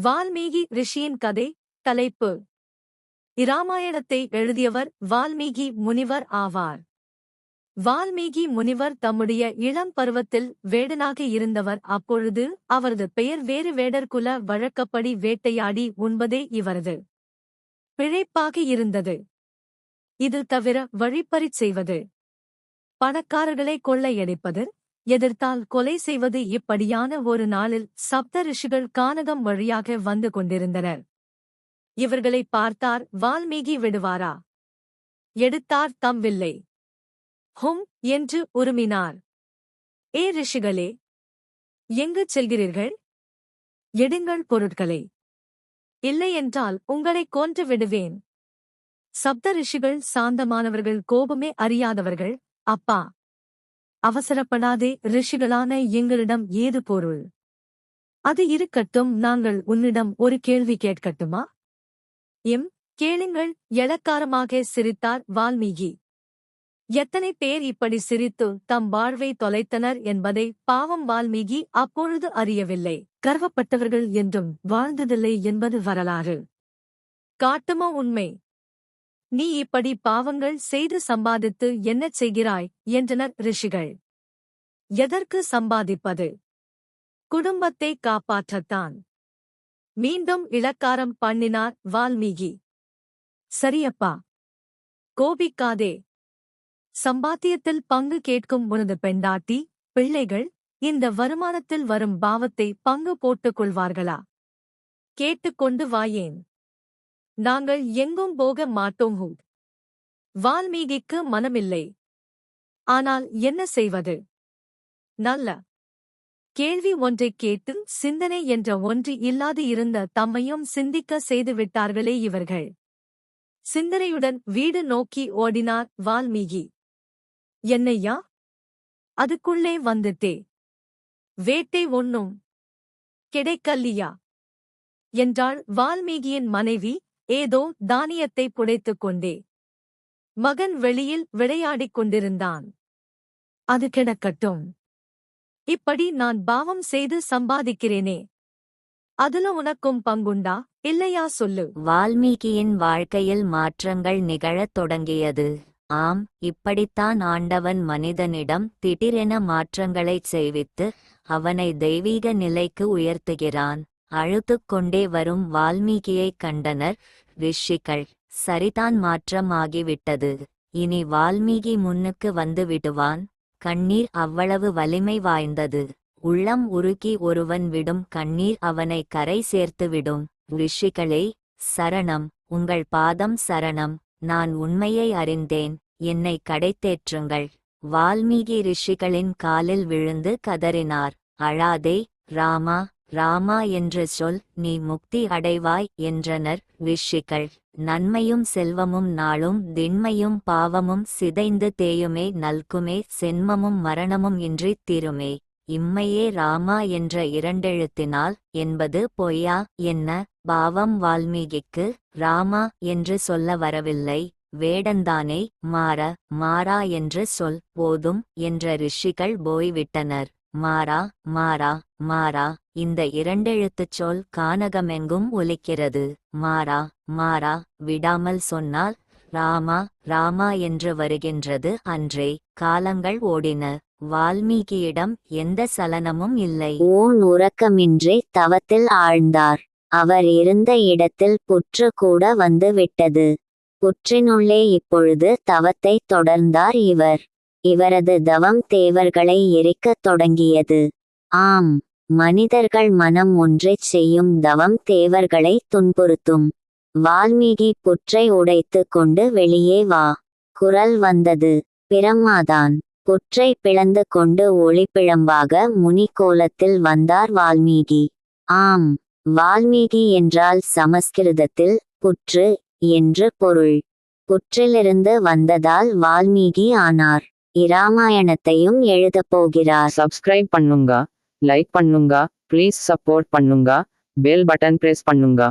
வால்மீகி ரிஷியின் கதை. தலைப்பு: இராமாயணத்தை எழுதியவர் வால்மீகி முனிவர் ஆவார். வால்மீகி முனிவர் தம்முடைய இளம் பருவத்தில் வேடனாக இருந்தவர். அப்பொழுது அவரது பெயர் வேறு வேடர்குல வழக்கப்படி வேட்டையாடி உண்பதே இவரது பிழைப்பாக இருந்தது. இது தவிர வழிப்பறிச் செய்வது, பணக்காரர்களை கொள்ளையடிப்பது, எதிர்த்தால் கொலை செய்வது இப்படியான ஒரு நாளில் சப்த ரிஷிகள் கானகம் வழியாக வந்து கொண்டிருந்தனர். இவர்களை பார்த்தார் வால்மீகி விடுவாரா? எடுத்தார் தம் வில்லை. ஹும் என்று உருமினார். ஏ ரிஷிகளே, எங்கு செல்கிறீர்கள்? எடுங்கள் பொருட்களை, இல்லையென்றால் உங்களைக் கொன்று விடுவேன். சப்த ரிஷிகள் சாந்தமானவர்கள், கோபமே அறியாதவர்கள். அப்பா, அவசரப்படாதே. ரிஷிகளான எங்களிடம் ஏது பொருள்? அது இருக்கட்டும், நாங்கள் உன்னிடம் ஒரு கேள்வி கேட்கட்டுமா? கேளுங்கள். எளக்காரமாக சிரித்தார் வால்மீகி. எத்தனை பேர் இப்படி சிரித்து தம் வாழ்வை தொலைத்தனர் என்பதை பாவம் வால்மீகி அப்பொழுது அறியவில்லை. கர்வப்பட்டவர்கள் என்றும் வாழ்ந்ததில்லை என்பது வரலாறு காட்டுமா உண்மை? நீ இப்படி பாவங்கள் செய்து சம்பாதித்து என்ன செய்கிறாய் என்றனர் ரிஷிகள். எதற்கு சம்பாதிப்பது? குடும்பத்தை காப்பாற்றத்தான். மீண்டும் இளக்காரம் பண்ணினார் வால்மீகி. சரியப்பா, கோபிக்காதே. சம்பாத்தியத்தில் பங்கு கேட்கும் உனது பெண்டாட்டி, பிள்ளைகள் இந்த வருமானத்தில் வரும் பாவத்தை பங்கு போட்டுக் கொள்வார்களா? கேட்டுக்கொண்டு வாயேன். நாங்கள் எங்கும் போக மாட்டோம். வால்மீகிக்கு மனமில்லை. ஆனால் என்ன செய்வது? நல்ல கேள்வி ஒன்றைக் கேட்டு சிந்தனை என்ற ஒன்று இல்லாது இருந்த தம்மையும் சிந்திக்க செய்துவிட்டார்களே இவர்கள். சிந்தனையுடன் வீடு நோக்கி ஓடினார் வால்மீகி. என்னையா, அதுக்குள்ளே வந்துட்டே. வேட்டை ஒண்ணும் கிடைக்கல்லியா என்றாள் வால்மீகியின் மனைவி ஏதோ தானியத்தை புடைத்துக் கொண்டே. மகன் வெளியில் விளையாடிக் கொண்டிருந்தான். அது கிடக்கட்டும். இப்படி நான் பாவம் செய்து சம்பாதிக்கிறேனே, அதுல உனக்கும் பங்குண்டா இல்லையா சொல்லு. வால்மீகியின் வாழ்க்கையில் மாற்றங்கள் நிகழத் தொடங்கியது. ஆம், இப்படித்தான் ஆண்டவன் மனிதனிடம் திடீரென மாற்றங்களைச் செய்வித்து அவனை தெய்வீக நிலைக்கு உயர்த்துகிறான். அழுத்துக் கொண்டே வரும் வால்மீகியைக் கண்டனர் ரிஷிகள். சரிதான், மாற்றம் ஆகிவிட்டது. இனி வால்மீகி முன்னுக்கு வந்து விடுவான். கண்ணீர் அவ்வளவு வலிமை வாய்ந்தது. உள்ளம் உருகி ஒருவன் விடும் கண்ணீர் அவனை கரை சேர்த்துவிடும். ரிஷிகளே, சரணம், உங்கள் பாதம் சரணம். நான் உண்மையை அறிந்தேன், என்னை கடைத்தேற்றுங்கள். வால்மீகி ரிஷிகளின் காலில் விழுந்து கதறினார். அழாதே, ராமா ராமா என்று சொல், நீ முக்தி அடைவாய் என்றனர் ரிஷிகள். நன்மையும் செல்வமும் நாளும் திண்மையும் பாவமும் சிதைந்து தேயுமே நல்குமே, சென்மமும் மரணமும் இன்றி தீருமே. இம்மையே ராமா என்ற இரண்டெழுத்தினால் என்பது பொய்யா என்ன? பாவம் வால்மீகிக்கு ராமா என்று சொல்ல வரவில்லை, வேடந்தானே. மாறா என்று சொல் போதும் என்ற ரிஷிகள் போய்விட்டனர். மாறா இந்த இரண்டெழுத்துச் சொல் கானகமெங்கும் ஒலிக்கிறது. மாறா விடாமல் சொன்னால் ராமா என்று வருகின்றது அன்றே. காலங்கள் ஓடின. வால்மீகியிடம் எந்த சலனமும் இல்லை. உறக்கமின்றி தவத்தில் ஆழ்ந்தார். அவர் இருந்த இடத்தில் புற்று கூட வந்து விட்டது. புற்றினுள்ளே இப்பொழுது தவத்தை தொடர்ந்தார் இவர். இவரது தவம் தேவர்களை எரிக்கத் தொடங்கியது. ஆம், மனிதர்கள் மனம் ஒன்றைச் செய்யும் தவம் தேவர்களை துன்புறுத்தும். வால்மீகி புற்றை உடைத்து கொண்டு வெளியே வா குரல் வந்தது. பிரம்மாதான். புற்றை பிளந்து கொண்டு ஒளிப்பிழம்பாக முனி கோலத்தில் வந்தார் வால்மீகி. ஆம், வால்மீகி என்றால் சமஸ்கிருதத்தில் புற்று என்று பொருள். புற்றிலிருந்து வந்ததால் வால்மீகி ஆனார். இராமாயணத்தையும் எழுதப் போகிறார். சப்ஸ்கிரைப் பண்ணுங்க, லைக் பண்ணுங்க, ப்ளீஸ் சப்போர்ட் பண்ணுங்க, பெல் பட்டன் பிரஸ் பண்ணுங்க.